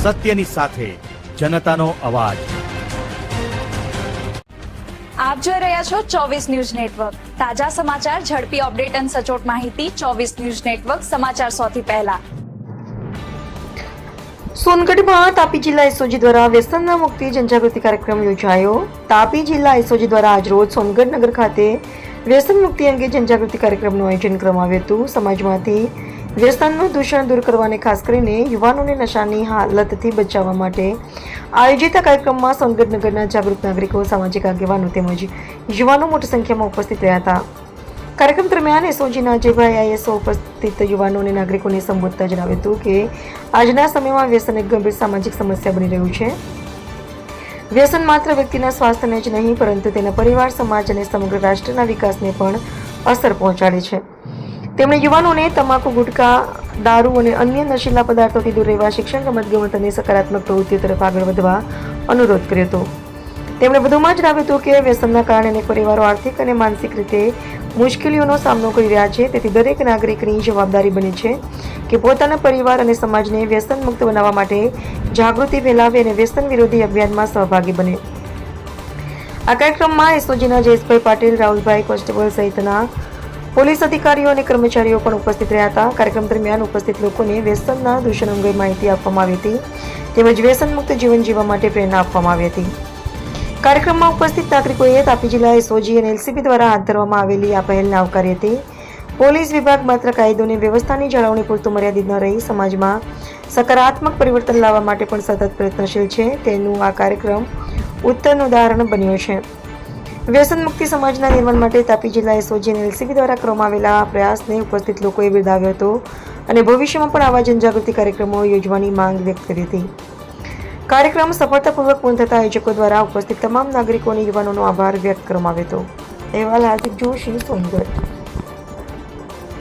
સત્યની સાથે જનતાનો અવાજ। આપ જોઈ રહ્યા છો 24 ન્યૂઝ નેટવર્ક। તાજા સમાચાર, ઝડપી અપડેટ અને સચોટ માહિતી 24 ન્યૂઝ નેટવર્ક સમાચાર સૌથી પહેલા। સોનગઢમાં તાપી જિલ્લા એસઓજી દ્વારા વ્યસનના મુક્તિ જનજાગૃતિ કાર્યક્રમ યોજાયો। તાપી જિલ્લા એસઓજી દ્વારા આજરોજ સોનગઢ નગર ખાતે વ્યસન મુક્તિ અંગે જનજાગૃતિ કાર્યક્રમનું આયોજન કરવામાં આવ્યું હતું। સમાજમાંથી વ્યસનનું દૂષણ દૂર કરવાને ખાસ કરીને યુવાનોને નશાની હાલતથી બચાવવા માટે આયોજિત આ કાર્યક્રમમાં સોનગઢ નગરના જાગૃત નાગરિકો, સામાજિક આગેવાનો તેમજ યુવાનો મોટી સંખ્યામાં ઉપસ્થિત રહ્યા હતા। કાર્યક્રમ દરમિયાન એસઓજીના અજયભાઈ આઈએસઓ ઉપસ્થિત યુવાનો અને નાગરિકોને સંબોધતા જણાવ્યું હતું કે આજના સમયમાં વ્યસન એક ગંભીર સામાજિક સમસ્યા બની રહ્યું છે। વ્યસન માત્ર વ્યક્તિના સ્વાસ્થ્યને જ નહીં પરંતુ તેના પરિવાર, સમાજ અને સમગ્ર રાષ્ટ્રના વિકાસને પણ અસર પહોંચાડે છે। તેમણે યુવાનોને તમાકુ, ગુટખા, દારૂ અને અન્ય નશીલા પદાર્થોથી દૂર રહેવા, શિક્ષણ, રમતગમત અને સકારાત્મક પ્રવૃત્તિઓ તરફ આગળ વધવા અનુરોધ કર્યો હતો। તેમણે વધુમાં જણાવ્યું હતું કે વ્યસનના કારણે અનેક પરિવારો આર્થિક અને માનસિક રીતે મુશ્કેલીઓનો સામનો કરી રહ્યા છે। તેથી દરેક નાગરિકની જવાબદારી બને છે કે પોતાના પરિવાર અને સમાજને વ્યસન મુક્ત બનાવવા માટે જાગૃતિ ફેલાવે અને વ્યસન વિરોધી અભિયાનમાં સહભાગી બને। આ કાર્યક્રમમાં એસઓજીના જયેશભાઈ પાટીલ, રાહુલભાઈ કોન્સ્ટેબલ સહિતના પોલીસ અધિકારીઓ અને કર્મચારીઓ પણ ઉપસ્થિત રહ્યા હતા। કાર્યક્રમ દરમિયાન ઉપસ્થિત લોકોને વ્યસનના દૂષણ અંગે માહિતી આપવામાં આવી હતી તેમજ વ્યસન મુક્ત જીવન જીવવા માટે પ્રેરણા આપવામાં આવી હતી। કાર્યક્રમમાં ઉપસ્થિત નાગરિકોએ તાપી જિલ્લા એસઓજી અને એલસીબી દ્વારા હાથ ધરવામાં આવેલી આ પહેલને આવકારી હતી। પોલીસ વિભાગ માત્ર કાયદો અને વ્યવસ્થાની જાળવણી પૂરતું મર્યાદિત ન રહી સમાજમાં સકારાત્મક પરિવર્તન લાવવા માટે પણ સતત પ્રયત્નશીલ છે, તેનું આ કાર્યક્રમ ઉત્તમ ઉદાહરણ બન્યો છે। વ્યસન મુક્તિ સમાજના નિર્માણ માટે તાપી જિલ્લા એસઓજી અને એલસીબી દ્વારા કરવામાં આવેલા આ પ્રયાસને ઉપસ્થિત લોકોએ બિરદાવ્યો હતો અને ભવિષ્યમાં પણ આવા જનજાગૃતિ કાર્યક્રમો યોજવાની માંગ વ્યક્ત કરી હતી। કાર્યક્રમ સફળતાપૂર્વક પૂર્ણ થતા આયોજકો દ્વારા ઉપસ્થિત તમામ નાગરિકો અને યુવાનોનો આભાર વ્યક્ત કરવામાં આવ્યો હતો। અહેવાલ હાર્દિક જોશી, સોનગઢ।